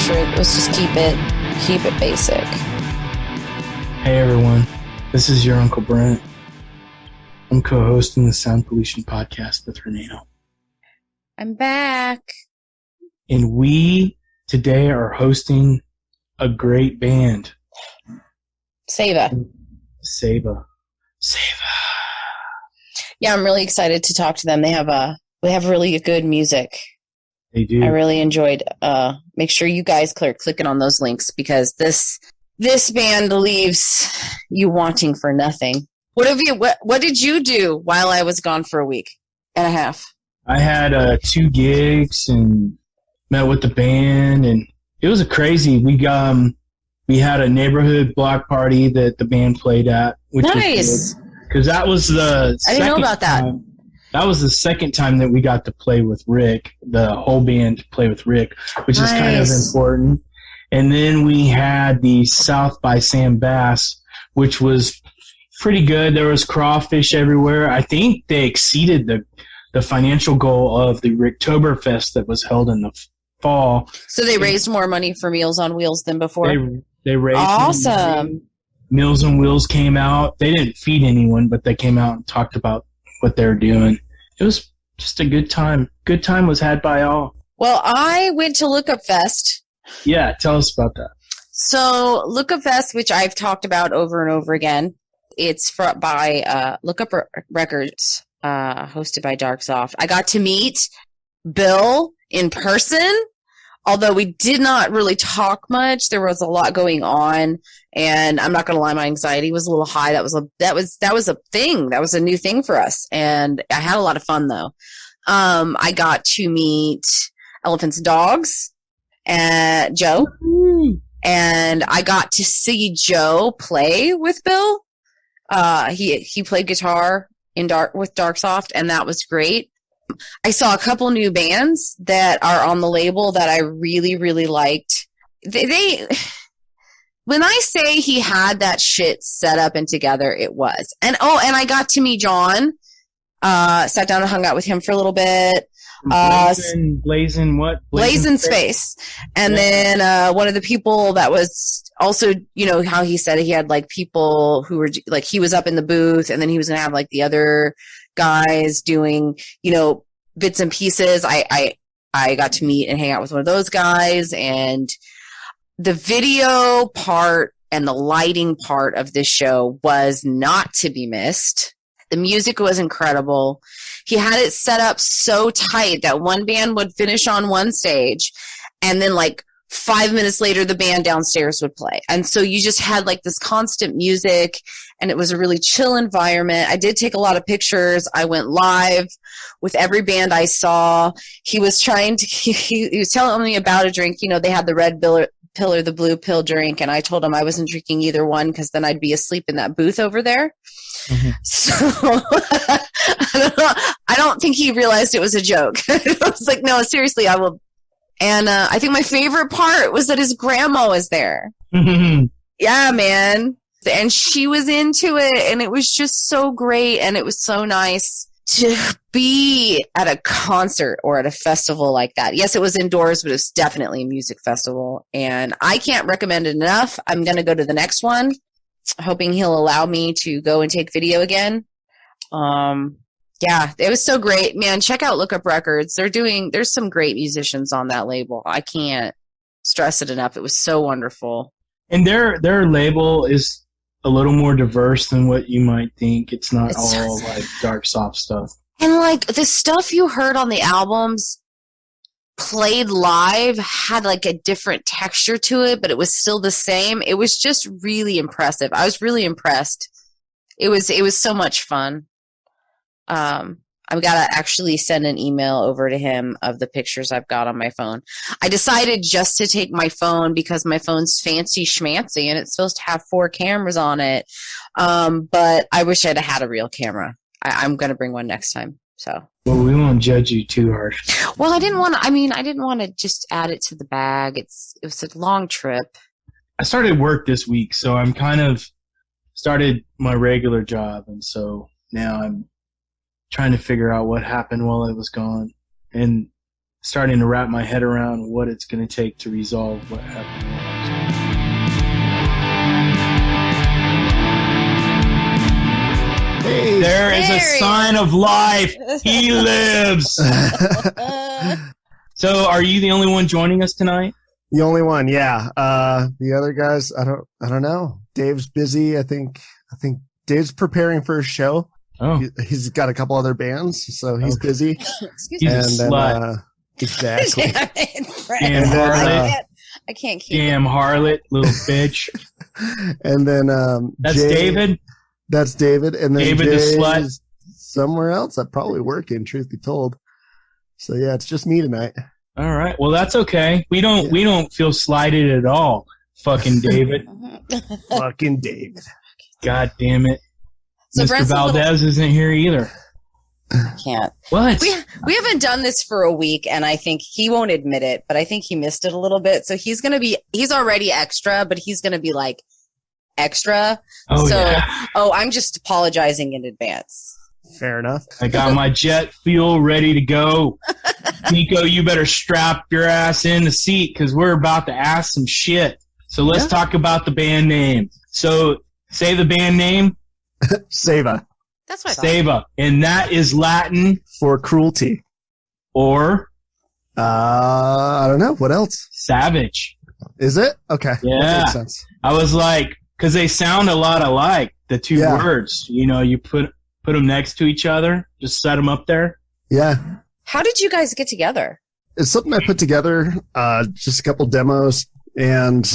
Let's just keep it basic. Hey everyone, this is your Uncle Brent. I'm co-hosting the Sound Pollution Podcast with Renato. I'm back. And we today are hosting a great band. Saeva. Saeva. Yeah, I'm really excited to talk to them. They have really good music. They do. I really enjoyed. Make sure you guys clicking on those links because this band leaves you wanting for nothing. What did you do while I was gone for a week and a half? I had 2 gigs and met with the band, and it was crazy. We had a neighborhood block party that the band played at, which nice. Because that was the I didn't know about that. That was the second time that we got to play with Rick, the whole band play with Rick, which is kind of important. And then we had the South by Sam Bass, which was pretty good. There was crawfish everywhere. I think they exceeded the financial goal of the Ricktoberfest that was held in the fall. So they raised more money for Meals on Wheels than before? They raised awesome. Meals on Wheels came out. They didn't feed anyone, but they came out and talked about what they were doing. It was just a good time. Good time was had by all. Well, I went to Look Up Fest. Yeah, tell us about that. So Look Up Fest, which I've talked about over and over again, it's by Look Up Records, hosted by Darksoft. I got to meet Bill in person, although we did not really talk much. There was a lot going on, and I'm not going to lie, my anxiety was a little high. That was a thing. That was a new thing for us, and I had a lot of fun though. I got to meet Elephants and Dogs and Joe, and I got to see Joe play with Bill. He played guitar with Darksoft, and that was great. I saw a couple new bands that are on the label that I really, really liked. They when I say he had that shit set up and together, it was. And I got to meet John. Sat down and hung out with him for a little bit. Blazing Space. And then one of the people that was also, how he said he had like people who were like, he was up in the booth, and then he was going to have like the other guys doing, bits and pieces. I got to meet and hang out with one of those guys, and the video part and the lighting part of this show was not to be missed. The music was incredible. He had it set up so tight that one band would finish on one stage, and then like 5 minutes later, the band downstairs would play. And so you just had like this constant music, and it was a really chill environment. I did take a lot of pictures. I went live with every band I saw. He was he was telling me about a drink. They had the red pill or the blue pill drink, and I told him I wasn't drinking either one because then I'd be asleep in that booth over there. Mm-hmm. So I don't think he realized it was a joke. I was like, no, seriously, I will. And I think my favorite part was that his grandma was there. Mm-hmm. Yeah, man. And she was into it, and it was just so great, and it was so nice to be at a concert or at a festival like that. Yes, it was indoors, but it was definitely a music festival, and I can't recommend it enough. I'm going to go to the next one, hoping he'll allow me to go and take video again. Yeah, it was so great, man. Check out Look Up Records. There's some great musicians on that label. I can't stress it enough. It was so wonderful. And their label is a little more diverse than what you might think. It's not all like dark soft stuff. And like the stuff you heard on the albums played live had like a different texture to it, but it was still the same. It was just really impressive. I was really impressed. It was so much fun. I've got to actually send an email over to him of the pictures I've got on my phone. I decided just to take my phone because my phone's fancy schmancy and it's supposed to have 4 cameras on it. But I wish I'd have had a real camera. I'm going to bring one next time. So. Well, we won't judge you too harsh. Well, I didn't want to just add it to the bag. It was a long trip. I started work this week, so I'm kind of started my regular job. And so now I'm trying to figure out what happened while I was gone. And starting to wrap my head around what it's going to take to resolve what happened. Hey, there is a sign of life. He lives. So, are you the only one joining us tonight? The only one, yeah. The other guys, I don't know. Dave's busy. I think Dave's preparing for a show. Oh, He's got a couple other bands, so he's busy. Excuse he's me. a slut. Exactly. Damn harlot. I can't keep Damn harlot, little bitch. And then That's Jay, David. That's David. And then David the slut. Jay's somewhere else. I'm probably working, truth be told. So yeah, it's just me tonight. All right. Well, that's okay. We don't feel slighted at all. Fucking David. Fucking David. God damn it. So Mr. Brent's Valdez isn't here either. Can't. What? We haven't done this for a week, and I think he won't admit it, but I think he missed it a little bit. So he's already extra, but he's gonna be like extra. Oh, so yeah. I'm just apologizing in advance. Fair enough. I got my jet fuel ready to go. Nikko, you better strap your ass in the seat because we're about to ask some shit. So let's talk about the band name. So say the band name. Saeva. That's what I thought. Saeva. And that is Latin. For cruelty. Or? I don't know. What else? Savage. Is it? Okay. Yeah. That makes sense. I was like, because they sound a lot alike, the two words. You know, you put them next to each other, just set them up there. Yeah. How did you guys get together? It's something I put together, just a couple demos, and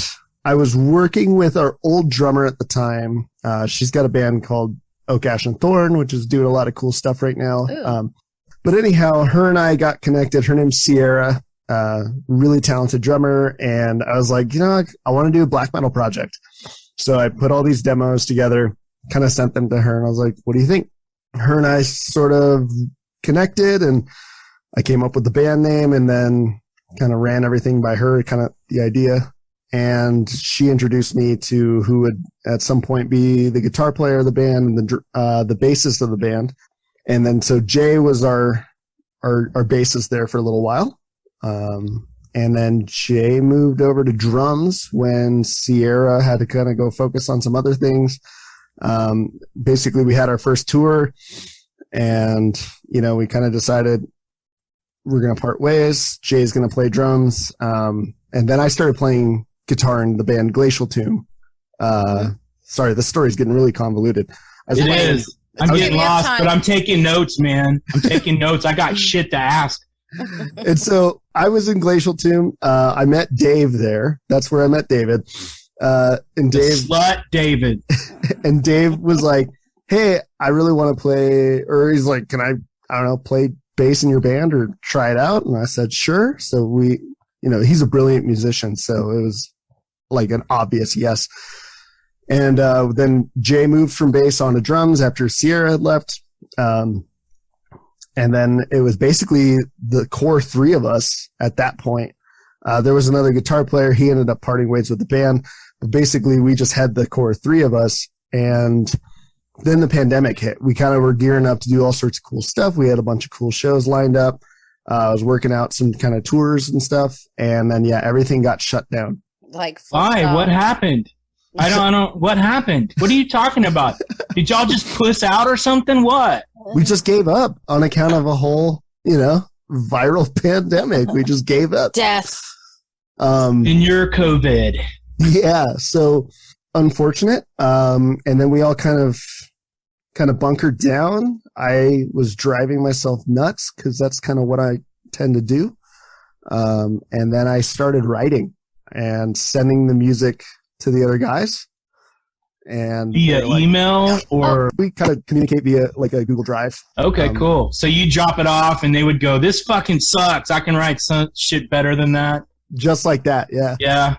I was working with our old drummer at the time. She's got a band called Oak, Ash, and Thorn, which is doing a lot of cool stuff right now. But anyhow, her and I got connected. Her name's Sierra, really talented drummer, and I was like, I want to do a black metal project. So I put all these demos together, kind of sent them to her, and I was like, what do you think? Her and I sort of connected, and I came up with the band name, and then kind of ran everything by her, kind of the idea. And she introduced me to who would at some point be the guitar player of the band and the bassist of the band. And then so Jay was our bassist there for a little while. And then Jay moved over to drums when Sierra had to kind of go focus on some other things. Basically, we had our first tour, and we kind of decided we're going to part ways. Jay's going to play drums, and then I started playing guitar in the band Glacial Tomb. Sorry, the story's getting really convoluted. It is. I'm getting lost, but I'm taking notes, man. I'm taking notes. I got shit to ask. And so I was in Glacial Tomb. I met Dave there. That's where I met David. And Dave, slut David. And Dave was like, hey, I really want to play, or he's like, can I don't know, play bass in your band or try it out? And I said, sure. So he's a brilliant musician. So it was like an obvious yes. And then Jay moved from bass onto drums after Sierra had left. And then it was basically the core three of us at that point. There was another guitar player. He ended up parting ways with the band. But basically, we just had the core three of us. And then the pandemic hit. We kind of were gearing up to do all sorts of cool stuff. We had a bunch of cool shows lined up. I was working out some kind of tours and stuff. And then, everything got shut down. Like, why? What happened? I don't know. What happened? What are you talking about? Did y'all just puss out or something? What? We just gave up on account of a whole, viral pandemic. We just gave up. Death. And your COVID. Yeah. So unfortunate. And then we all kind of bunkered down. I was driving myself nuts because that's kind of what I tend to do. And then I started writing and sending the music to the other guys. And via email or we kind of communicate via like a Google Drive. Okay, cool. So you drop it off and they would go, this fucking sucks. I can write some shit better than that. Just like that. Yeah. Yeah.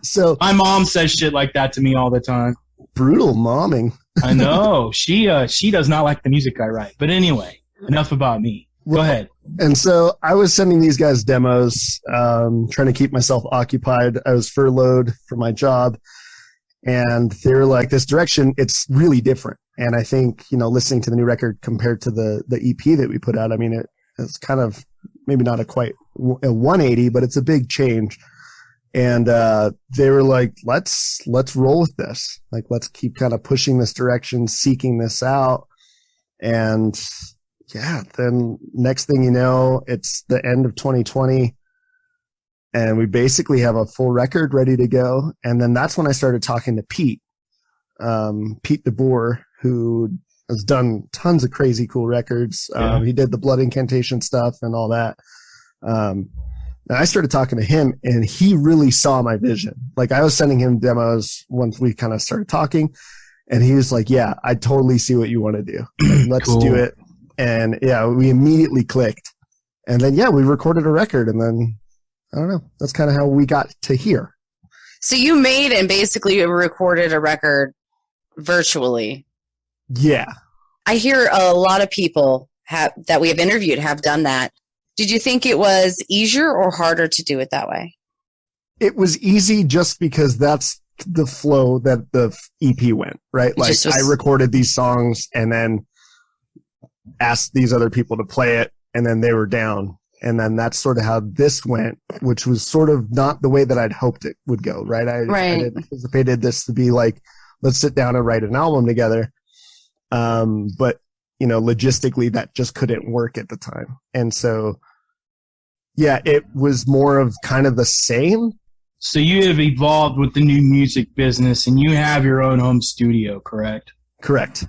So my mom says shit like that to me all the time. Brutal momming. I know. She does not like the music I write. But anyway, enough about me. Go ahead. And so I was sending these guys demos, trying to keep myself occupied. I was furloughed from my job. And they're like, this direction, it's really different. And I think, listening to the new record compared to the EP that we put out, I mean, it's kind of maybe not quite a 180, but it's a big change. And they were like, let's roll with this. Like, let's keep kind of pushing this direction, seeking this out. And yeah, then next thing you know, it's the end of 2020. And we basically have a full record ready to go. And then that's when I started talking to Pete DeBoer, who has done tons of crazy cool records. He did the Blood Incantation stuff and all that. And I started talking to him, and he really saw my vision. Like, I was sending him demos once we kind of started talking, and he was like, yeah, I totally see what you want to do. Like, let's do it. And yeah, we immediately clicked. And then, yeah, we recorded a record, and then, I don't know, that's kind of how we got to here. So you made and basically recorded a record virtually. Yeah. I hear a lot of people that we have interviewed have done that. Did you think it was easier or harder to do it that way? It was easy just because that's the flow that the EP went, right? Like, I recorded these songs and then asked these other people to play it, and then they were down. And then that's sort of how this went, which was sort of not the way that I'd hoped it would go, right? I anticipated this to be like, let's sit down and write an album together. But, you know, logistically, that just couldn't work at the time. And so, yeah, it was more of kind of the same. So you have evolved with the new music business, and you have your own home studio, correct? Correct.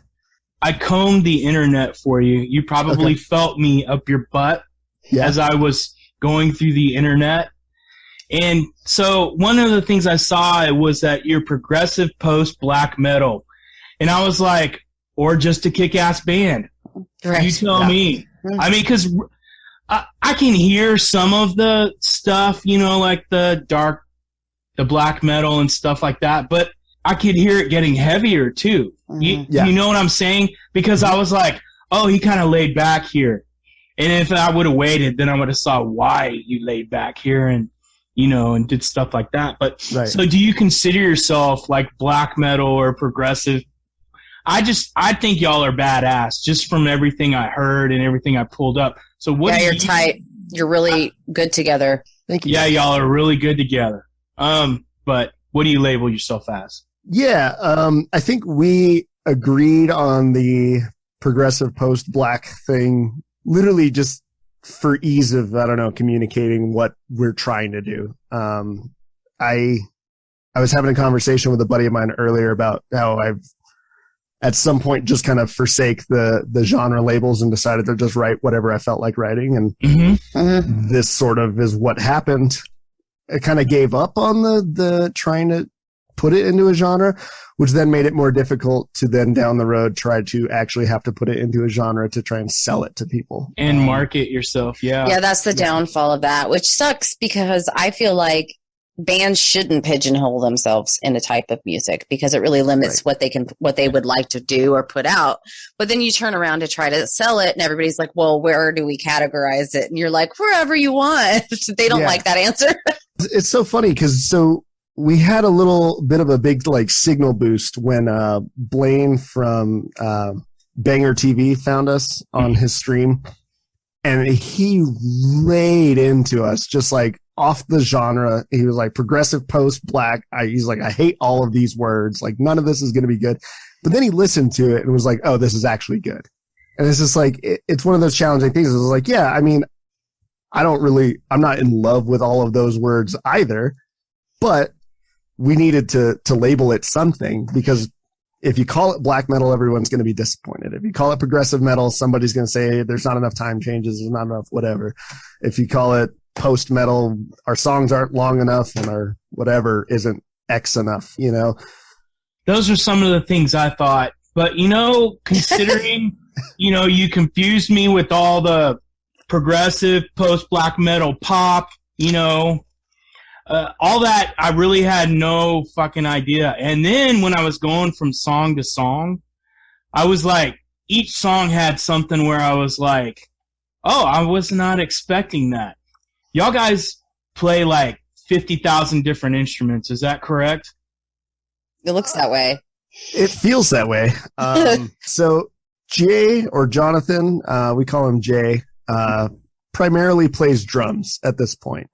I combed the internet for you. You probably felt me up your butt as I was going through the internet. And so one of the things I saw was that you're progressive post-black metal. And I was like, or just a kick-ass band. Correct. You tell me. I mean, because I can hear some of the stuff, you know, like the black metal and stuff like that, but I could hear it getting heavier too. You know what I'm saying? Because I was like, oh, he kind of laid back here. And if I would have waited, then I would have saw why you laid back here and, you know, and did stuff like that. But so do you consider yourself like black metal or progressive? I think y'all are badass just from everything I heard and everything I pulled up. So what? Yeah, you're tight. You're really good together. Thank you. Yeah, y'all are really good together. But what do you label yourself as? Yeah, I think we agreed on the progressive post-black thing, literally just for ease of, I don't know, communicating what we're trying to do. I was having a conversation with a buddy of mine earlier about how I've at some point just kind of forsake the genre labels and decided to just write whatever I felt like writing. And this sort of is what happened. I kind of gave up on the trying to put it into a genre, which then made it more difficult to then down the road try to actually have to put it into a genre to try and sell it to people. And market yourself. Yeah. Yeah, that's the downfall of that, which sucks because I feel like bands shouldn't pigeonhole themselves in a type of music because it really limits what they would like to do or put out. But then you turn around to try to sell it and everybody's like, well, where do we categorize it? And you're like, wherever you want. They don't like that answer. It's so funny because we had a little bit of a big like signal boost when Blaine from Banger TV found us on his stream, and he laid into us just like off the genre. He was like progressive post black. He's like, I hate all of these words. Like none of this is going to be good. But then he listened to it and was like, oh, this is actually good. And it's just like, it's one of those challenging things. It's like, yeah, I mean, I'm not in love with all of those words either, but we needed to label it something, because if you call it black metal, everyone's going to be disappointed. If you call it progressive metal, somebody's going to say there's not enough time changes, there's not enough whatever. If you call it post metal, our songs aren't long enough and our whatever isn't X enough, you know? Those are some of the things I thought. But, you know, considering, you know, you confused me with all the progressive post black metal pop, you know, all that, I really had no fucking idea. And then when I was going from song to song, I was like, each song had something where I was like, oh, I was not expecting that. Y'all guys play like 50,000 different instruments. Is that correct? It looks that way. It feels that way. So Jay, or Jonathan, we call him Jay, primarily plays drums at this point.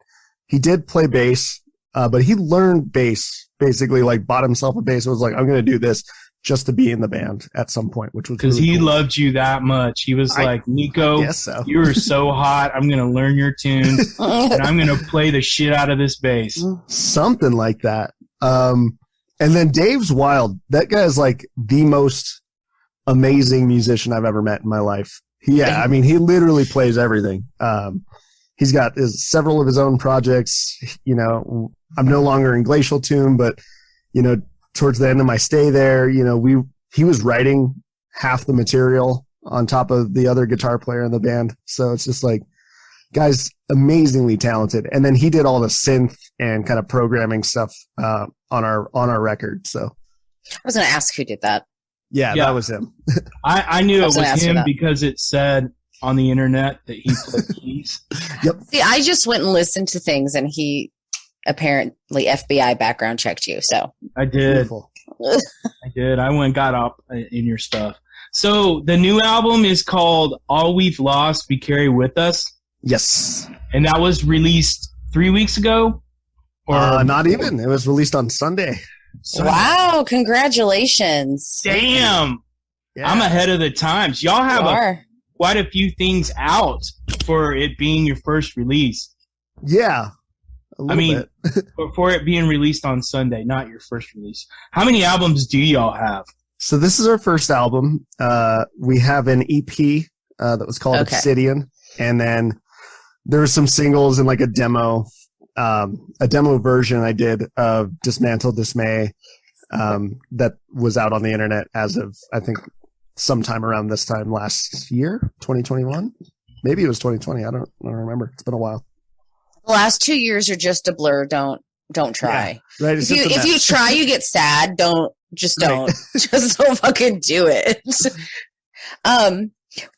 He did play bass, but he learned bass, basically like bought himself a bass and was like, I'm going to do this just to be in the band at some point, which was because really he cool. loved you that much. He was like, Nikko, guess so. You are so hot. I'm going to learn your tunes and I'm going to play the shit out of this bass. Something like that. And then Dave's wild. That guy is like the most amazing musician I've ever met in my life. Yeah, I mean, he literally plays everything. He's got several of his own projects. You know, I'm no longer in Glacial Tomb, but, you know, towards the end of my stay there, you know, he was writing half the material on top of the other guitar player in the band. So it's just like, guy's amazingly talented. And then he did all the synth and kind of programming stuff on our record. So I was going to ask who did that. Yeah, that was him. I knew it was him because it said on the internet that he played keys. Yep. See, I just went and listened to things, and he apparently FBI background checked you. So I did. Beautiful. I did. I went and got up in your stuff. So the new album is called All We've Lost, We Carry With Us. Yes. And that was released 3 weeks ago? Or not even. It was released on Sunday. Wow, congratulations. Damn. Yeah. I'm ahead of the times. Y'all have quite a few things out for it being your first release. Yeah. I mean, for it being released on Sunday, not your first release. How many albums do y'all have? So this is our first album. We have an EP that was called Obsidian. And then there were some singles and like a demo version I did of Dismantle Dismay that was out on the internet as of, I think, sometime around this time last year, 2021. Maybe it was 2020. I don't remember. It's been a while. The last 2 years are just a blur. Don't try. Yeah, right. If you try, you get sad. Don't. Just fucking do it.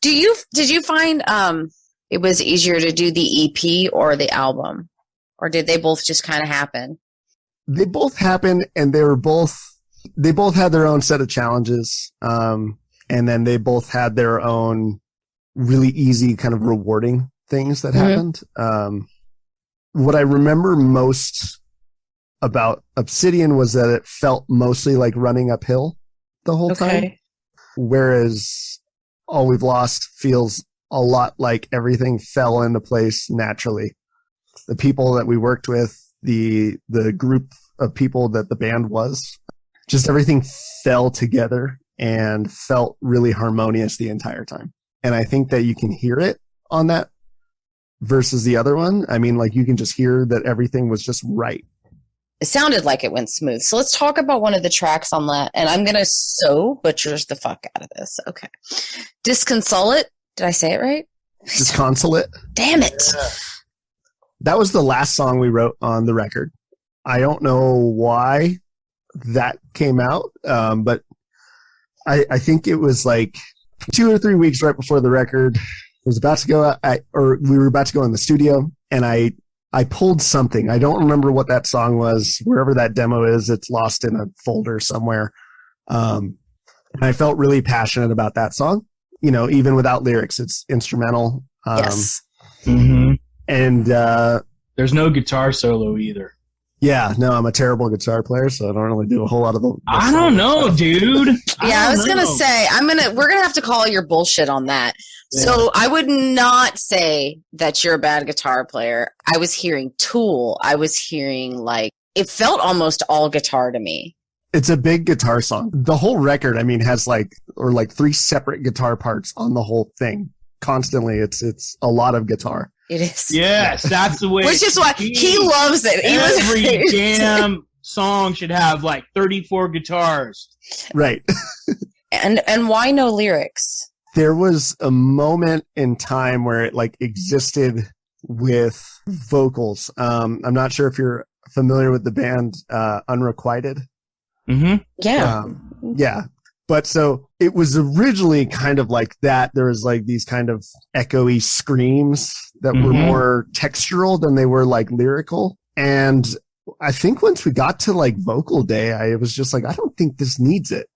Did you find it was easier to do the EP or the album, or did they both just kind of happen? They both happened, and they both had their own set of challenges. And then they both had their own really easy kind of rewarding things that happened. What I remember most about Obsidian was that it felt mostly like running uphill the whole time. Whereas All We've Lost feels a lot like everything fell into place naturally. The people that we worked with, the group of people that the band was, just everything fell together and felt really harmonious the entire time. And I think that you can hear it on that versus the other one. I mean, like, you can just hear that everything was just right. It sounded like it went smooth. So let's talk about one of the tracks on that. And I'm going to butcher the fuck out of this. Okay. Disconsolate. Did I say it right? Disconsolate. Damn it. Yeah. That was the last song we wrote on the record. I don't know why that came out, but I think it was like 2 or 3 weeks right before the record was about to go out, we were about to go in the studio, and I pulled something. I don't remember what that song was. Wherever that demo is, it's lost in a folder somewhere. And I felt really passionate about that song. You know, even without lyrics, it's instrumental. Yes. Mm-hmm. And there's no guitar solo either. Yeah, no, I'm a terrible guitar player, so I don't really do a whole lot of the I don't know, dude. I was gonna say we're gonna have to call your bullshit on that. Yeah. So I would not say that you're a bad guitar player. I was hearing Tool. I was hearing, like, it felt almost all guitar to me. It's a big guitar song. The whole record, I mean, has like 3 separate guitar parts on the whole thing. Constantly, it's a lot of guitar. It is. Yes, that's the way. Which is why he loves it. Every damn song should have like 34 guitars. Right. And why no lyrics? There was a moment in time where it like existed with vocals. I'm not sure if you're familiar with the band Unrequited. Mm-hmm. Yeah. Yeah. But so it was originally kind of like that. There was like these kind of echoey screams that were more textural than they were like lyrical. And I think once we got to like vocal day, I was just like, I don't think this needs it.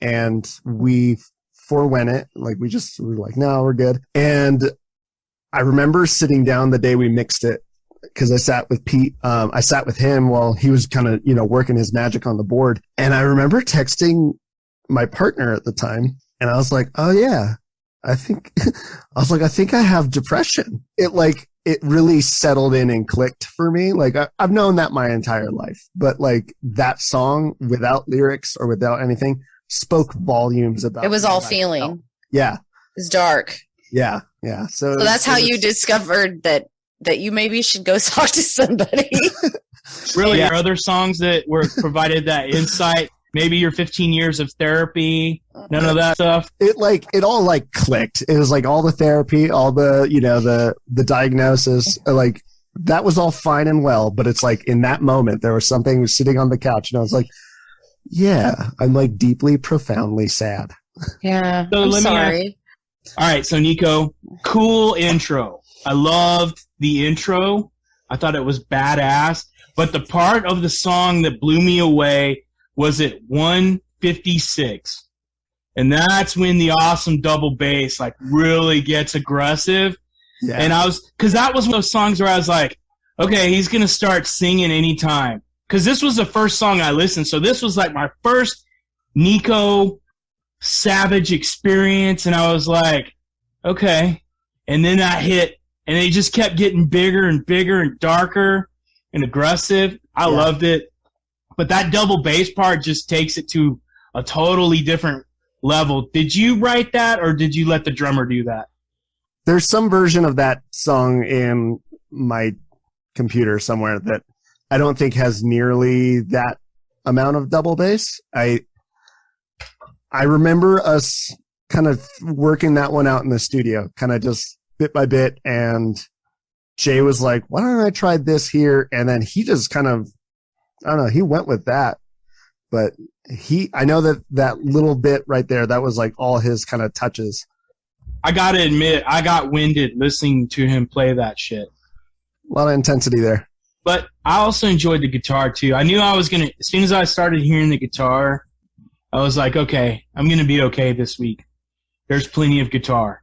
And we forewent it. Like we were like, no, we're good. And I remember sitting down the day we mixed it because I sat with Pete. I sat with him while he was kind of, working his magic on the board. And I remember texting my partner at the time, and I was like, oh yeah, I think I have depression. It really settled in and clicked for me. Like I've known that my entire life, but like that song without lyrics or without anything spoke volumes about it. Was all feeling. Yeah. It's dark. Yeah. Yeah. So that's how you discovered that you maybe should go talk to somebody. Really? Yeah. Are other songs that were provided that insight? Maybe your 15 years of therapy, none of that stuff. It all like clicked. It was like all the therapy, all the the diagnosis, like that was all fine and well. But it's like in that moment, there was something sitting on the couch, and I was like, yeah, I'm like deeply, profoundly sad. Yeah. So I'm sorry. All right. So Nikko, cool intro. I loved the intro. I thought it was badass. But the part of the song that blew me away was at 156. And that's when the awesome double bass like really gets aggressive. Yeah. And because that was one of those songs where I was like, okay, he's going to start singing anytime. Because this was the first song I listened. So this was like my first Nikko Savage experience. And I was like, okay. And then that hit. And it just kept getting bigger and bigger and darker and aggressive. I loved it. But that double bass part just takes it to a totally different level. Did you write that, or did you let the drummer do that? There's some version of that song in my computer somewhere that I don't think has nearly that amount of double bass. I remember us kind of working that one out in the studio, kind of just bit by bit, and Jay was like, why don't I try this here? And then he just kind of, I don't know, he went with that. But I know that little bit right there, that was like all his kind of touches. I got to admit, I got winded listening to him play that shit. A lot of intensity there. But I also enjoyed the guitar too. I knew I was going to, as soon as I started hearing the guitar, I was like, okay, I'm going to be okay this week. There's plenty of guitar.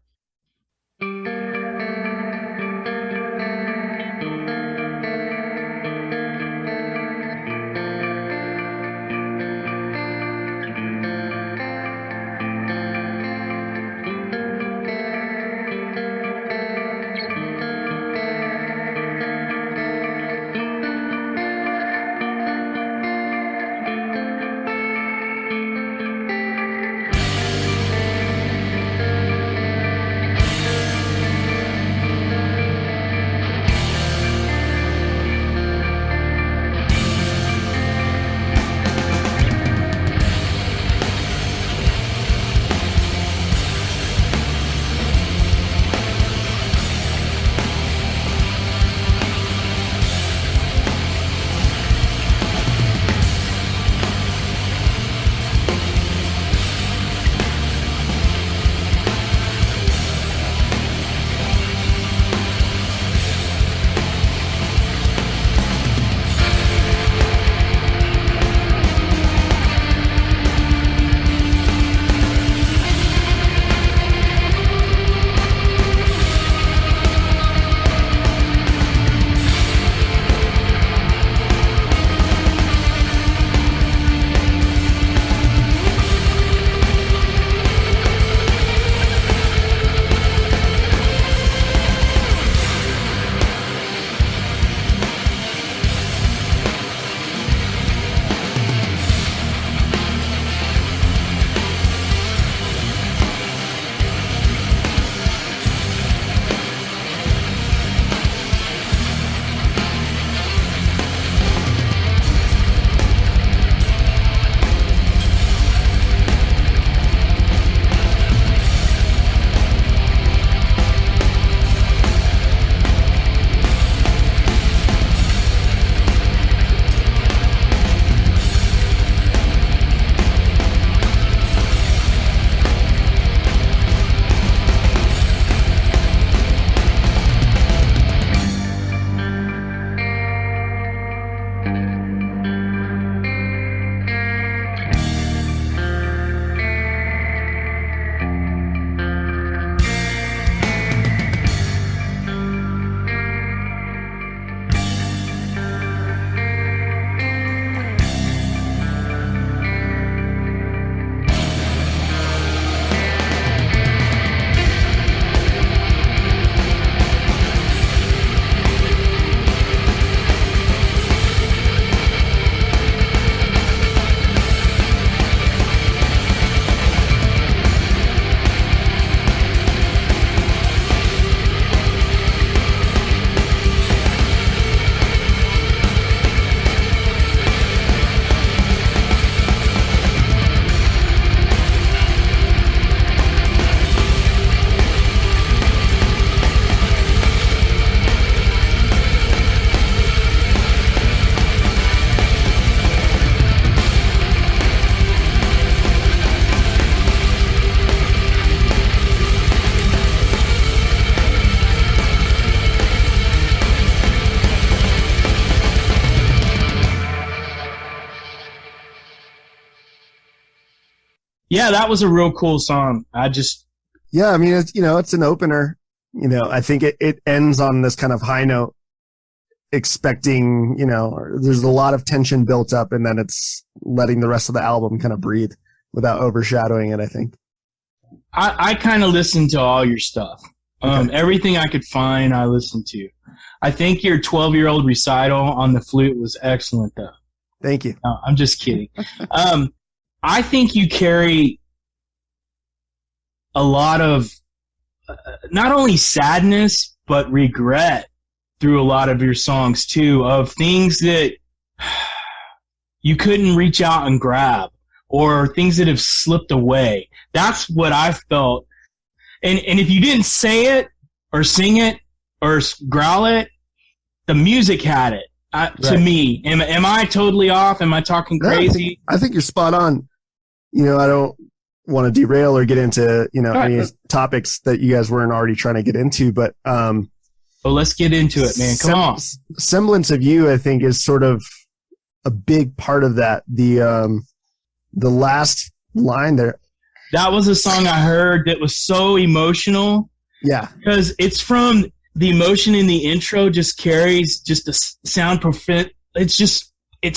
Yeah, that was a real cool song. Yeah, I mean, it's an opener. I think it ends on this kind of high note, expecting, there's a lot of tension built up, and then it's letting the rest of the album kind of breathe without overshadowing it, I think. I kind of listened to all your stuff. Okay. Everything I could find, I listened to. I think your 12-year-old recital on the flute was excellent, though. Thank you. No, I'm just kidding. I think you carry a lot of not only sadness, but regret through a lot of your songs, too, of things that you couldn't reach out and grab, or things that have slipped away. That's what I felt. And if you didn't say it or sing it or growl it, the music had it. Right. To me, am I totally off? Am I talking crazy? No, I think you're spot on. I don't want to derail or get into any topics that you guys weren't already trying to get into, but well, let's get into it, man. Come on. Semblance of You, I think, is sort of a big part of that. The last line there. That was a song I heard that was so emotional. Yeah, because it's from the emotion in the intro just carries just a sound perfect. It's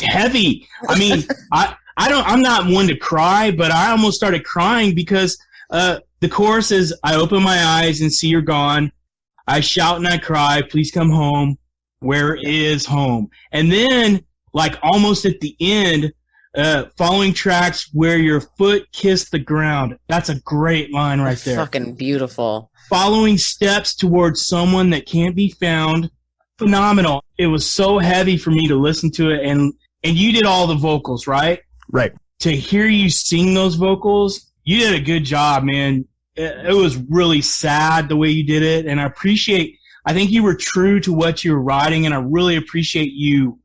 heavy. I mean, I'm not one to cry, but I almost started crying because the chorus is, I open my eyes and see you're gone. I shout and I cry, please come home. Where is home? And then, like almost at the end, following tracks where your foot kissed the ground. That's a great line right there. Fucking beautiful. Following steps towards someone that can't be found. Phenomenal. It was so heavy for me to listen to it, and you did all the vocals, right? Right. To hear you sing those vocals, you did a good job, man. It was really sad the way you did it, and I think you were true to what you were writing, and I really appreciate you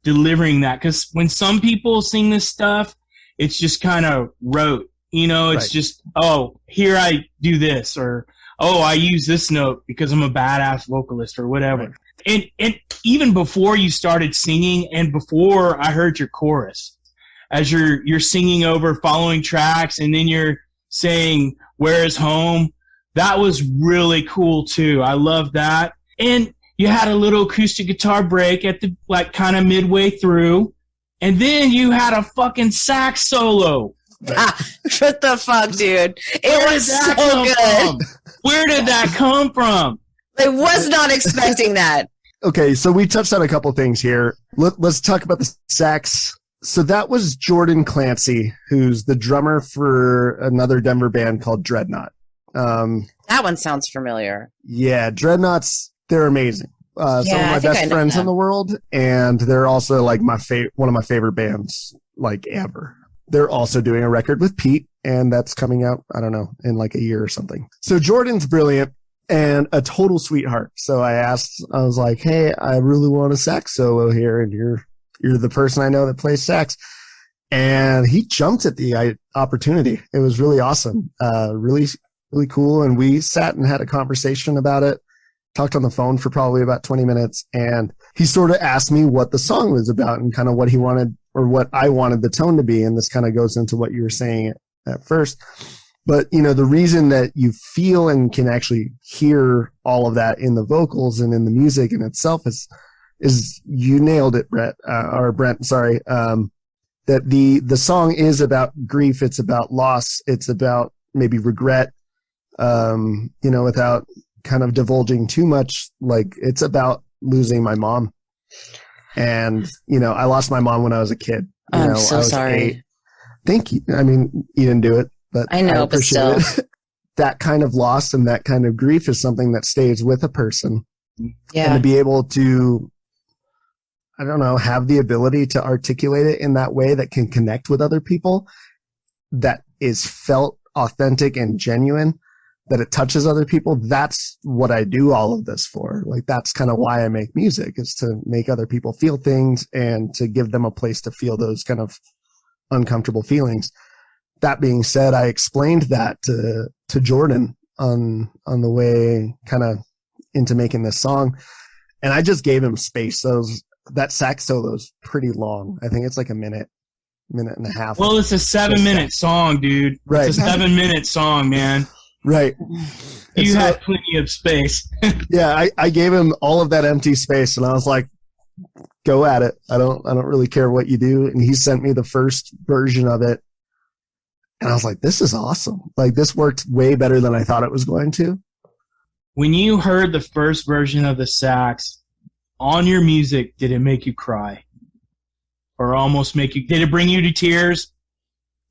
delivering that, because when some people sing this stuff, it's just kind of rote. It's just, oh, here I do this, or oh, I use this note because I'm a badass vocalist or whatever. Right. And even before you started singing and before I heard your chorus, as you're singing over following tracks and then you're saying, where is home? That was really cool too. I love that. And you had a little acoustic guitar break at the, kind of midway through. And then you had a fucking sax solo. What the fuck, dude? It was so good. Where did that come from? I was not expecting that. Okay, so we touched on a couple things here. Let's talk about the sax. So that was Jordan Clancy, who's the drummer for another Denver band called Dreadnought. That one sounds familiar. Yeah, Dreadnoughts, they're amazing. Some of my best friends in the world, and they're also like one of my favorite bands ever. They're also doing a record with Pete, and that's coming out, I don't know, in a year or something. So Jordan's brilliant and a total sweetheart. So I was like, hey, I really want a sax solo here, and you're the person I know that plays sax. And he jumped at the opportunity. It was really awesome. Really, really cool. And we sat and had a conversation about it, talked on the phone for probably about 20 minutes. And he sort of asked me what the song was about and kind of what he wanted, or what I wanted the tone to be. And this kind of goes into what you were saying at first. But, the reason that you feel and can actually hear all of that in the vocals and in the music in itself is you nailed it, Brent, that the song is about grief. It's about loss. It's about maybe regret, without kind of divulging too much. It's about losing my mom. And, I lost my mom when I was a kid. I'm so sorry. 8. Thank you. I mean, you didn't do it, but I know, but still. That kind of loss and that kind of grief is something that stays with a person. Yeah. And to be able to, I don't know, have the ability to articulate it in that way that can connect with other people, that is felt authentic and genuine, that it touches other people. That's what I do all of this for. That's kind of why I make music, is to make other people feel things and to give them a place to feel those kind of uncomfortable feelings. That being said, I explained that to Jordan on the way kind of into making this song, and I just gave him space. So that sax solo is pretty long. I think it's a minute minute and a half. Well, it's a 7-minute song, dude. Right. It's a 7-minute song, man. Right. You had plenty of space. Yeah, I gave him all of that empty space, and I was like, "Go at it. I don't really care what you do." And he sent me the first version of it, and I was like, "This is awesome! Like, this worked way better than I thought it was going to." When you heard the first version of the sax on your music, did it make you cry, or almost make you? Did it bring you to tears?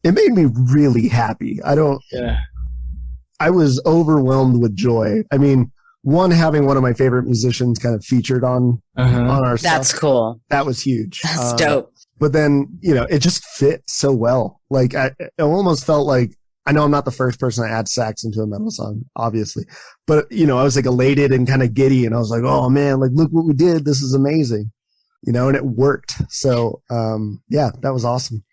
It made me really happy. Yeah. I was overwhelmed with joy. I mean, having one of my favorite musicians kind of featured on our stuff. That's cool. That was huge. That's dope. But then, it just fit so well. Like, it almost felt like, I know I'm not the first person to add sax into a metal song, obviously. But, I was like elated and kind of giddy, and I was like, oh man, like, look what we did. This is amazing. And it worked. So, yeah, that was awesome.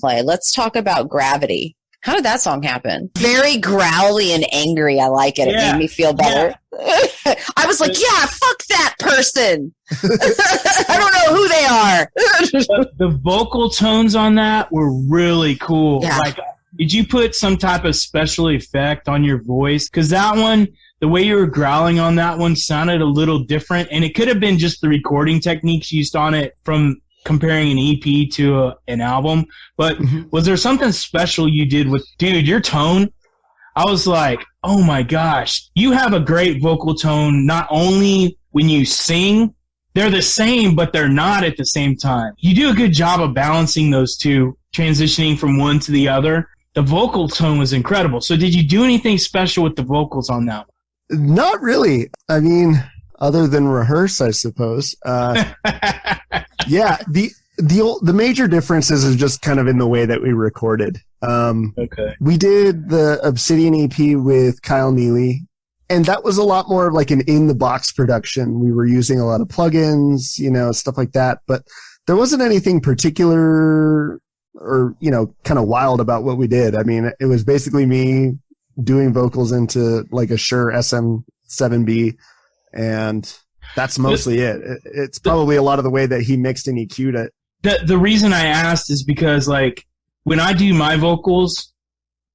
play. Let's talk about Gravity. How did that song happen? Very growly and angry. I like it. It made me feel better. Yeah. I was like, yeah, fuck that person. I don't know who they are. The vocal tones on that were really cool. Yeah. Like, did you put some type of special effect on your voice? Because that one, the way you were growling on that one sounded a little different. And it could have been just the recording techniques used on it from comparing an EP to an album. But was there something special you did with, dude, your tone? I was like, oh my gosh, you have a great vocal tone. Not only when you sing, they're the same, but they're not at the same time. You do a good job of balancing those two, transitioning from one to the other. The vocal tone was incredible. So did you do anything special with the vocals on that one? Not really. I mean, other than rehearse, I suppose. Yeah, the major differences is just kind of in the way that we recorded. Okay. We did the Obsidian EP with Kyle Neely, and that was a lot more like an in-the-box production. We were using a lot of plugins, stuff like that, but there wasn't anything particular or, kind of wild about what we did. I mean, it was basically me doing vocals into like a Shure SM7B, and that's mostly it. It's probably a lot of the way that he mixed and EQ'd it. The reason I asked is because, like, when I do my vocals,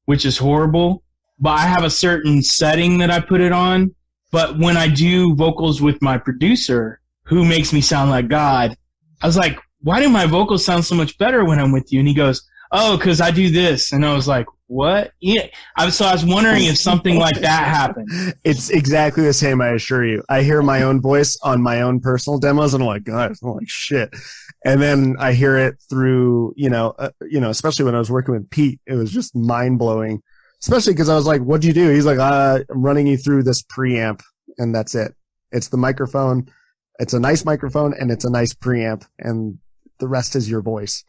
which is horrible, but I have a certain setting that I put it on, but when I do vocals with my producer, who makes me sound like God, I was like, why do my vocals sound so much better when I'm with you? And he goes, oh, because I do this. And I was like, what? Yeah. So I was wondering if something like that happened. It's exactly the same, I assure you. I hear my own voice on my own personal demos, and I'm like, God, I'm like, shit. And then I hear it through, especially when I was working with Pete, it was just mind blowing. Especially because I was like, what'd you do? He's like, I'm running you through this preamp, and that's it. It's the microphone. It's a nice microphone, and it's a nice preamp, and the rest is your voice.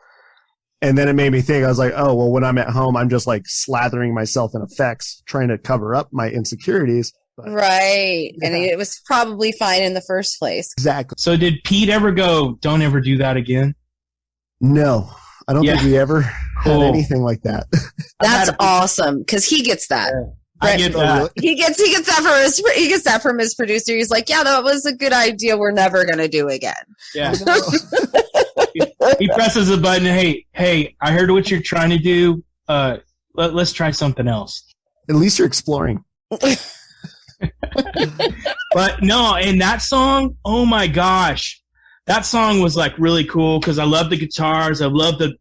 And then it made me think, I was like, oh, well, when I'm at home, I'm just like slathering myself in effects, trying to cover up my insecurities. But, right. Yeah. And it was probably fine in the first place. Exactly. So did Pete ever go, don't ever do that again? No, I don't think we ever had anything like that. That's awesome, because he gets that. Yeah. I get that. He gets that from his producer. He's like, yeah, that was a good idea. We're never gonna do again. Yeah. He presses a button. Hey, I heard what you're trying to do. Let's try something else. At least you're exploring. But no, and that song, oh my gosh, that song was like really cool because I love the guitars. I love the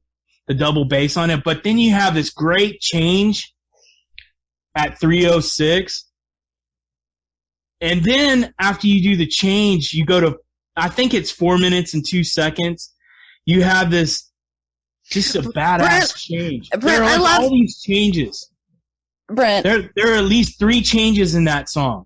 double bass on it. But then you have this great change at 3:06. And then after you do the change, you go to, I think it's 4 minutes and 2 seconds. You have this, just a badass change. Brent, I love all these changes. Brent. There are at least 3 changes in that song.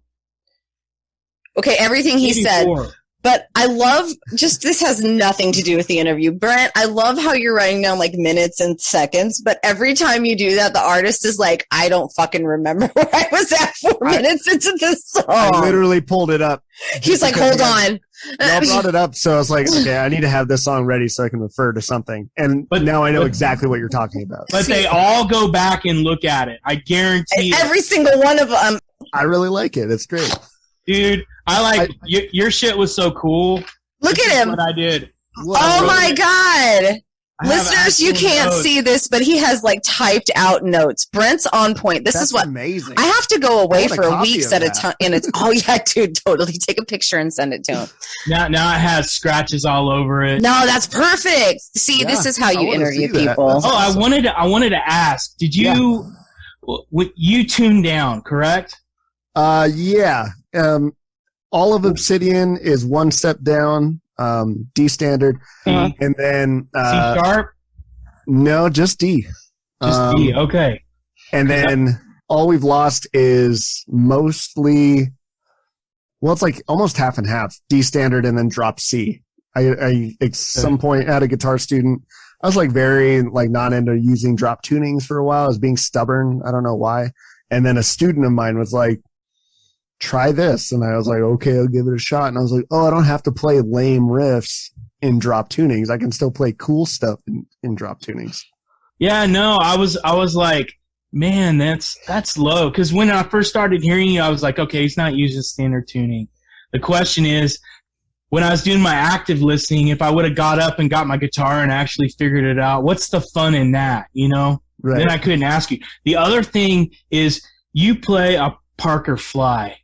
Okay, everything he Maybe said. 4. But I love, this has nothing to do with the interview. Brent, I love how you're writing down like minutes and seconds, but every time you do that, the artist is like, I don't fucking remember where I was at 4 minutes into this song. I literally pulled it up. He's like, hold on. I brought it up, so I was like, okay, I need to have this song ready so I can refer to something. But now I know exactly what you're talking about. But they all go back and look at it. I guarantee every single one of them. I really like it. It's great. Dude, your shit was so cool. Look at him. What I did. Oh my God. Listeners, you can't see this, but he has like typed out notes. Brent's on point. This is what amazing. I have to go away for weeks at a time. And it's yeah, dude, totally. Take a picture and send it to him. Now it has scratches all over it. No, that's perfect. See, this is how you interview people. Oh, I wanted to ask. Did you you tuned down, correct? Yeah. All of Obsidian is one step down. D standard, and then C sharp. No, just D. Just D. Okay. And then all we've lost is mostly, well, it's like almost half and half. D standard and then drop C. I at some point had a guitar student. I was like very like not into using drop tunings for a while. I was being stubborn. I don't know why. And then a student of mine was like, try this. And I was like, okay, I'll give it a shot. And I was like, oh, I don't have to play lame riffs in drop tunings. I can still play cool stuff in drop tunings. Yeah, no, I was like, man, that's low. Because when I first started hearing you, I was like, okay, he's not using standard tuning. The question is, when I was doing my active listening, if I would have got up and got my guitar and actually figured it out, what's the fun in that, you know? Right. Then I couldn't ask you. The other thing is you play a Parker Fly.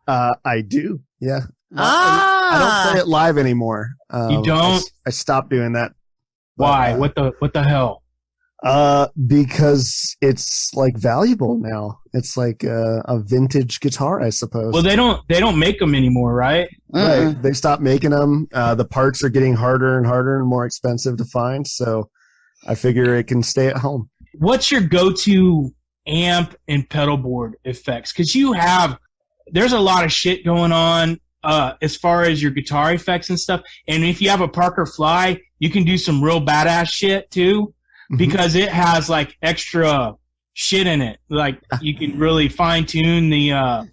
I do, yeah. I don't play it live anymore. You don't? I stopped doing that. Why? What the hell? Because it's like valuable now. It's like a vintage guitar, I suppose. Well, they don't make them anymore, right? Right. They stopped making them. The parts are getting harder and harder and more expensive to find. So I figure it can stay at home. What's your go-to amp and pedal board effects? Because there's a lot of shit going on as far as your guitar effects and stuff. And if you have a Parker Fly, you can do some real badass shit too, because it has like extra shit in it. Like you can really fine tune the.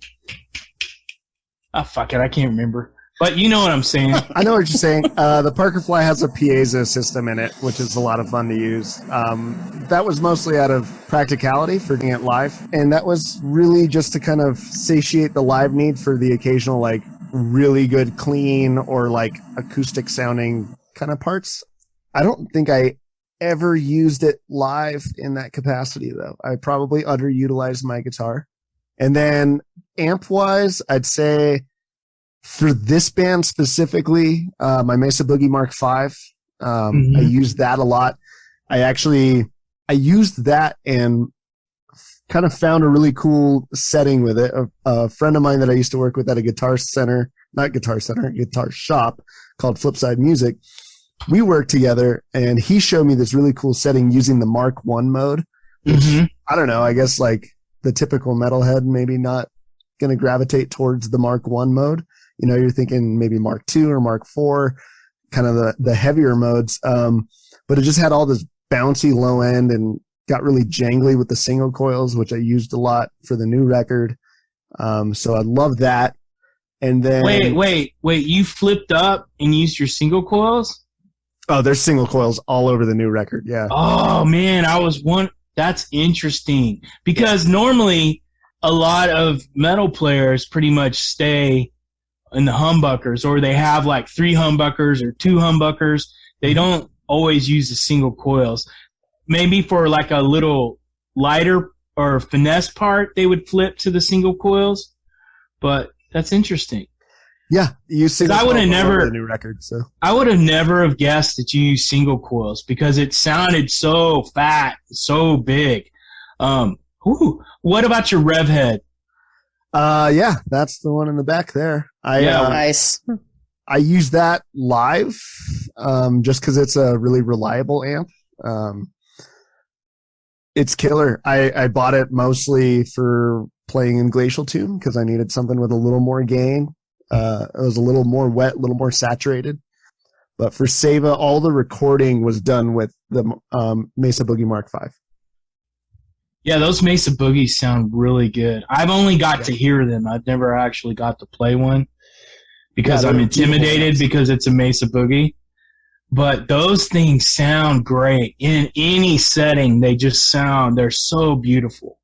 Fuck it, I can't remember. But you know what I'm saying. I know what you're saying. The Parker Fly has a piezo system in it, which is a lot of fun to use. That was mostly out of practicality for doing it live. And that was really just to kind of satiate the live need for the occasional, like, really good clean or, like, acoustic sounding kind of parts. I don't think I ever used it live in that capacity, though. I probably underutilized my guitar. And then amp-wise, I'd say... for this band specifically, my Mesa Boogie Mark V, I used that a lot. I used that and kind of found a really cool setting with it. A friend of mine that I used to work with at a guitar shop called Flipside Music, we worked together and he showed me this really cool setting using the Mark I mode, which I don't know, I guess like the typical metalhead maybe not going to gravitate towards the Mark I mode. You know, you're thinking maybe Mark II or Mark IV, kind of the heavier modes. But it just had all this bouncy low end and got really jangly with the single coils, which I used a lot for the new record. So I love that. And then wait, you flipped up and used your single coils? Oh, there's single coils all over the new record. Yeah. Oh man, that's interesting because normally a lot of metal players pretty much stay in the humbuckers, or they have like 3 humbuckers or 2 humbuckers. They don't always use the single coils. Maybe for like a little lighter or finesse part, they would flip to the single coils. But that's interesting. Yeah, you see. I would have never the new record. So I would have never have guessed that you use single coils because it sounded so fat, so big. What about your rev head? Yeah, that's the one in the back there. Nice. I use that live, just because it's a really reliable amp. It's killer. I bought it mostly for playing in Glacial Tune because I needed something with a little more gain. It was a little more wet, a little more saturated. But for Saeva, all the recording was done with the Mesa Boogie Mark V. Yeah, those Mesa Boogies sound really good. I've only got to hear them. I've never actually got to play one because I'm intimidated because it's a Mesa Boogie. But those things sound great. In any setting, they're so beautiful.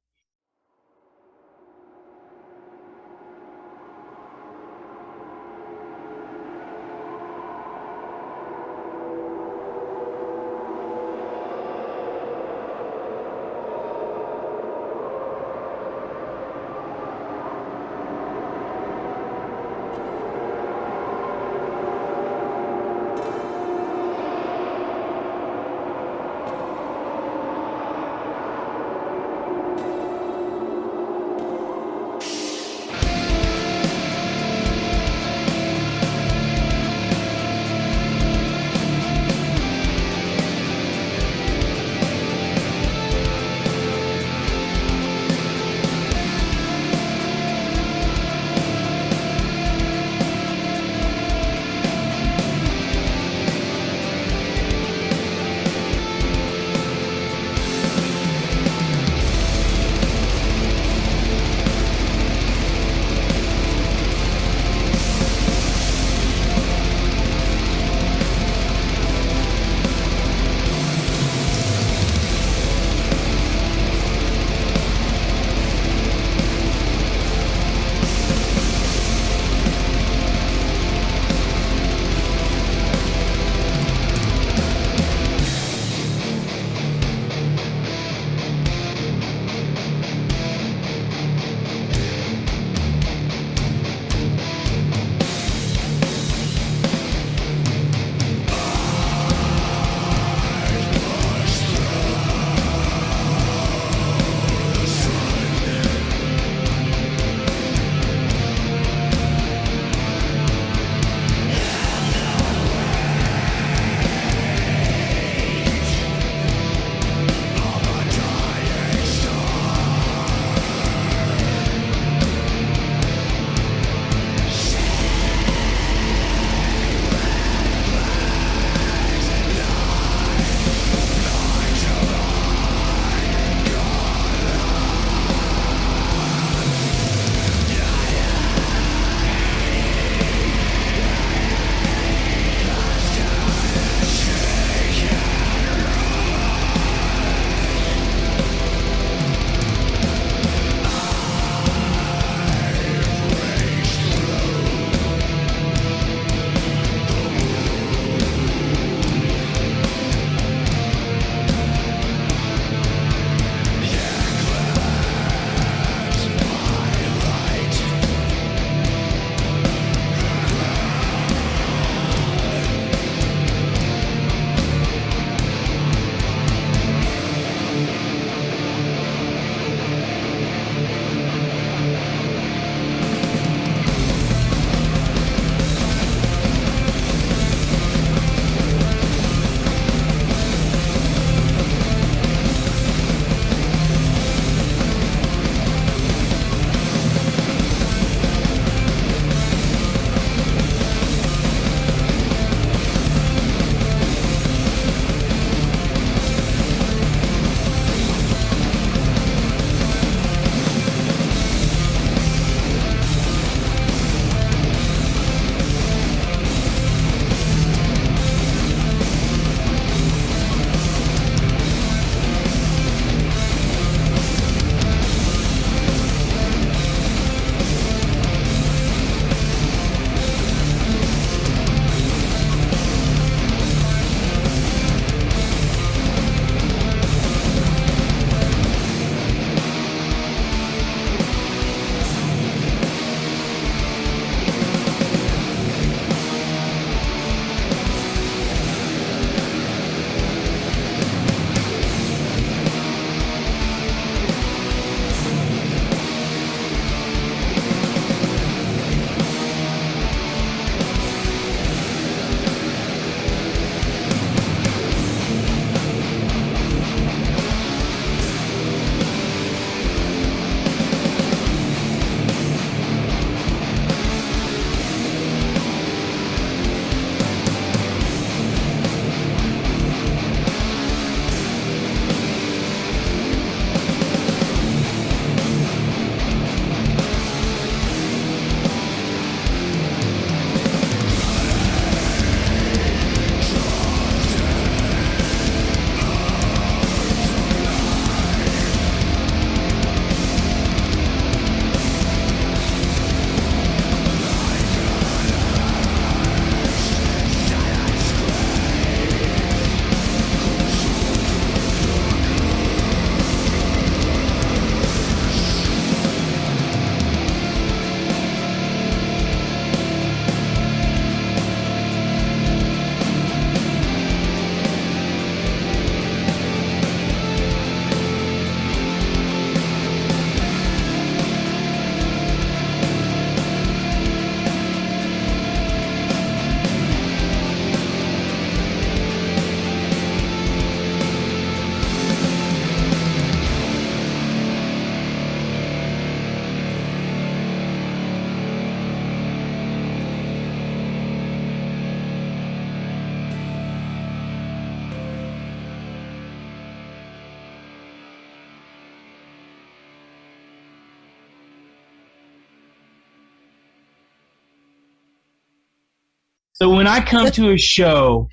So when I come to a show,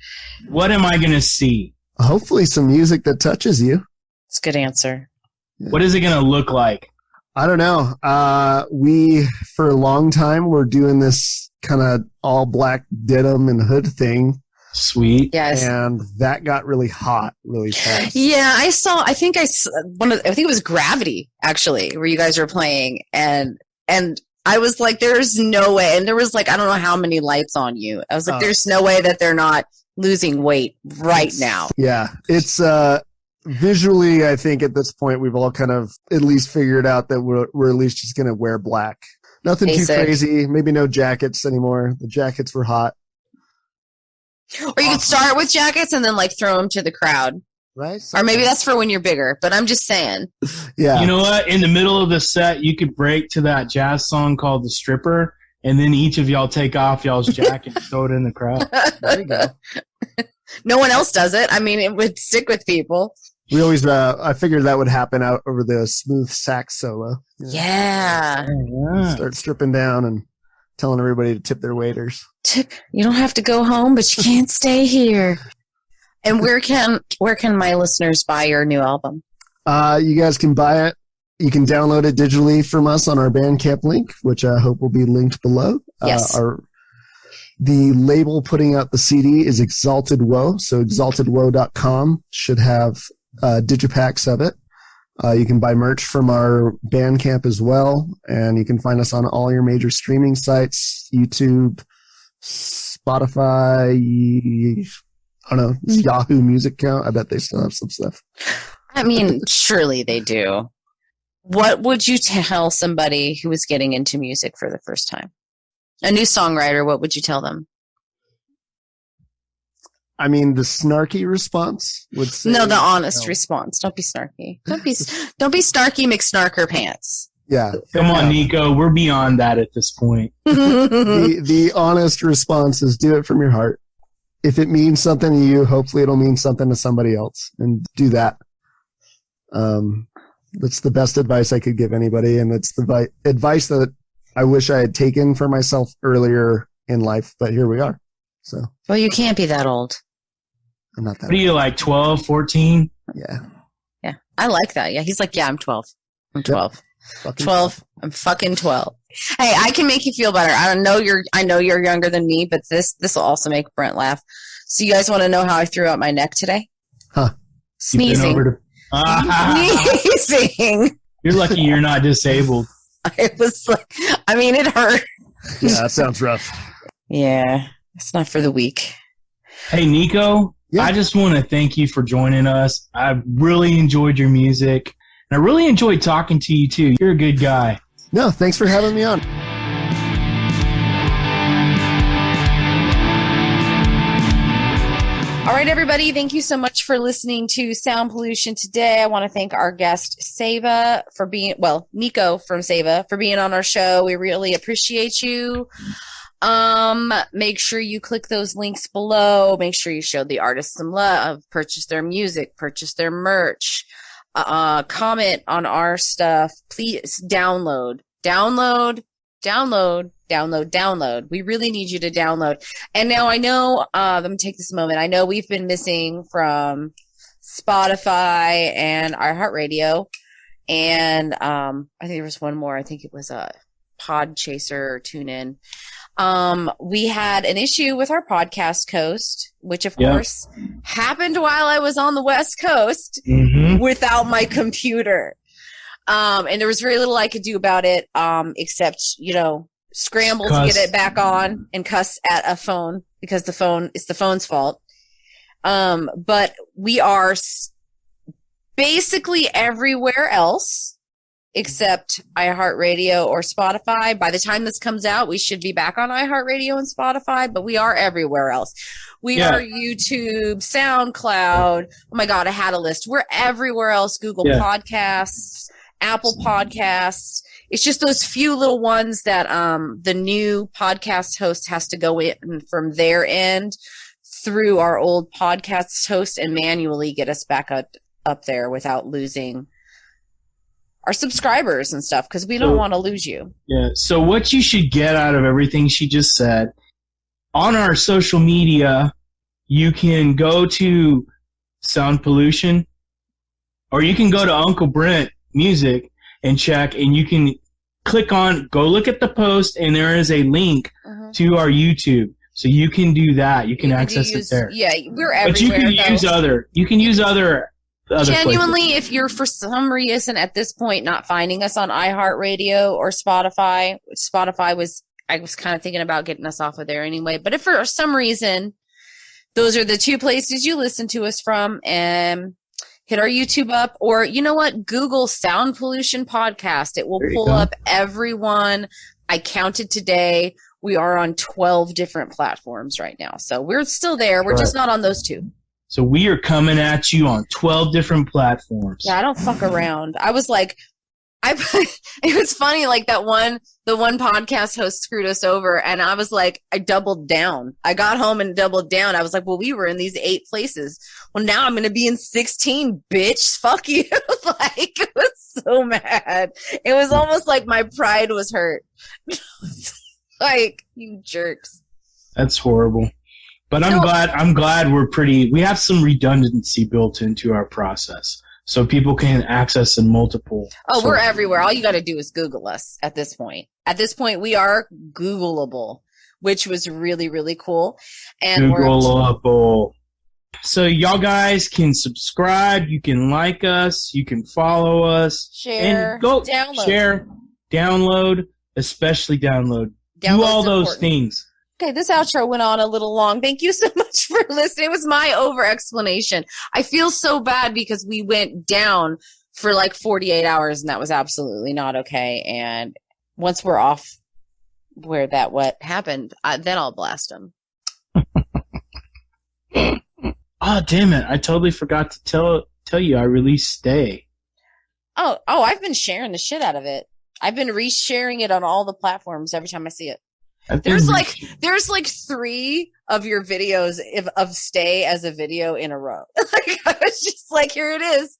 what am I going to see? Hopefully some music that touches you. That's a good answer. What is it going to look like? I don't know. We, for a long time, were doing this kind of all black denim and hood thing. Sweet. Yes. And that got really hot really fast. Yeah, I think it was Gravity, actually, where you guys were playing. And I was like, there's no way. And there was like, I don't know how many lights on you. I was like, there's no way that they're not losing weight right now. Yeah. It's, visually, I think at this point, we've all kind of at least figured out that we're at least just going to wear black. Nothing too crazy. Maybe no jackets anymore. The jackets were hot. Or you could start with jackets and then like throw them to the crowd. Right. Or maybe that's for when you're bigger, but I'm just saying. Yeah. You know what? In the middle of the set, you could break to that jazz song called The Stripper, and then each of y'all take off y'all's jacket and throw it in the crowd. There you go. No one else does it. I mean, it would stick with people. We always, I figured that would happen out over the smooth sax solo. Yeah. Start stripping down and telling everybody to tip their waiters. You don't have to go home, but you can't stay here. And where can my listeners buy your new album? You guys can buy it. You can download it digitally from us on our Bandcamp link, which I hope will be linked below. Yes. The label putting out the CD is Exalted Woe, so exaltedwoe.com should have digipacks of it. You can buy merch from our Bandcamp as well, and you can find us on all your major streaming sites, YouTube, Spotify, I don't know, Yahoo Music account. I bet they still have some stuff. I mean, surely they do. What would you tell somebody who was getting into music for the first time? A new songwriter, what would you tell them? I mean, the snarky response would say... No, the honest response. Don't be snarky. Don't be snarky McSnarker pants. Yeah. Come on, Nikko. We're beyond that at this point. The honest response is do it from your heart. If it means something to you, hopefully it'll mean something to somebody else. And do that. That's the best advice I could give anybody. And it's the advice that I wish I had taken for myself earlier in life. But here we are. So. Well, you can't be that old. I'm not that What are you, like 12, 14? Yeah. Yeah. I like that. Yeah. He's like, yeah, I'm 12. I'm 12. Yep. 12. I'm fucking 12. Hey, I can make you feel better. I know you're younger than me, but this will also make Brent laugh. So you guys want to know how I threw out my neck today? Huh. Sneezing. Sneezing. You're lucky you're not disabled. I was like, I mean, it hurt. Yeah, that sounds rough. Yeah. It's not for the weak. Hey, Nikko, Yeah. I just want to thank you for joining us. I really enjoyed your music, and I really enjoyed talking to you, too. You're a good guy. No, thanks for having me on. All right, everybody. Thank you so much for listening to Sound Pollution today. I want to thank our guest, Saeva, for being, Nikko from Saeva, for being on our show. We really appreciate you. Make sure you click those links below. Make sure you show the artists some love. Purchase their music. Purchase their merch. Comment on our stuff. Please download. We really need you to download. And now I know, let me take this moment. I know we've been missing from Spotify and iHeartRadio. And I think there was one more. I think it was a Podchaser or TuneIn. We had an issue with our podcast host, which of course happened while I was on the West Coast without my computer. And there was very little I could do about it, except, scramble to get it back on and cuss at a phone because it's the phone's fault. But we are basically everywhere else except iHeartRadio or Spotify. By the time this comes out, we should be back on iHeartRadio and Spotify, but we are everywhere else. We are YouTube, SoundCloud. Oh my God, I had a list. We're everywhere else. Google Podcasts, Apple Podcasts. It's just those few little ones that the new podcast host has to go in from their end through our old podcast host and manually get us back up there without losing our subscribers and stuff, because we don't want to lose you. Yeah. So what you should get out of everything she just said on our social media, you can go to Sound Pollution, or you can go to Uncle Brent Music and check, and you can go look at the post, and there is a link to our YouTube. So you can do that. You can access it there. Yeah, we're everywhere. But you can use other genuinely places. If you're for some reason at this point not finding us on iHeartRadio or Spotify, I was kind of thinking about getting us off of there anyway. But if for some reason those are the two places you listen to us from, and hit our YouTube up, or you know what, Google Sound Pollution Podcast. It will pull up everyone. I counted today. We are on 12 different platforms right now. So we're still there. We're just not on those two. So we are coming at you on 12 different platforms. Yeah, I don't fuck around. I was like, it was funny, like the one podcast host screwed us over, and I was like, I doubled down. I got home and doubled down. I was like, well, we were in these 8 places. Well, now I'm going to be in 16, bitch. Fuck you. Like, I was so mad. It was almost like my pride was hurt. Like, you jerks. That's horrible. But I'm glad we have some redundancy built into our process. So people can access in multiple. Oh, we're everywhere. All you got to do is Google us at this point. At this point, we are Googleable, which was really, really cool. And Googleable. So y'all guys can subscribe. You can like us. You can follow us. Share. And go download. Share. Download. Especially download. Do all those things. Okay, this outro went on a little long. Thank you so much for listening. It was my over-explanation. I feel so bad because we went down for like 48 hours, and that was absolutely not okay. And once we're off what happened, then I'll blast them. Oh, damn it. I totally forgot to tell you I released Stay. Oh, I've been sharing the shit out of it. I've been resharing it on all the platforms every time I see it. There's like 3 of your videos of Stay as a video in a row. Like, I was just like, here it is.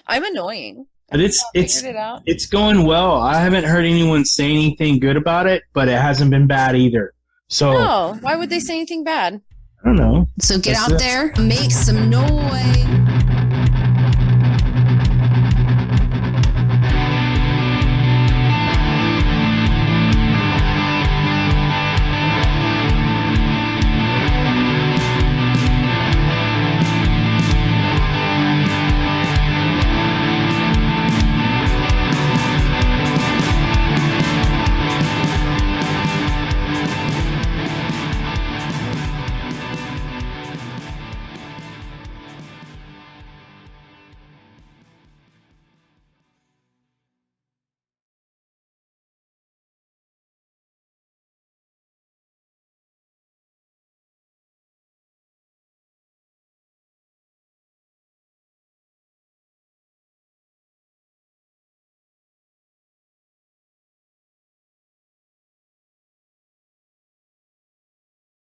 I'm annoying. But it's going well. I haven't heard anyone say anything good about it, but it hasn't been bad either. So no, why would they say anything bad? I don't know. So get out there, make some noise.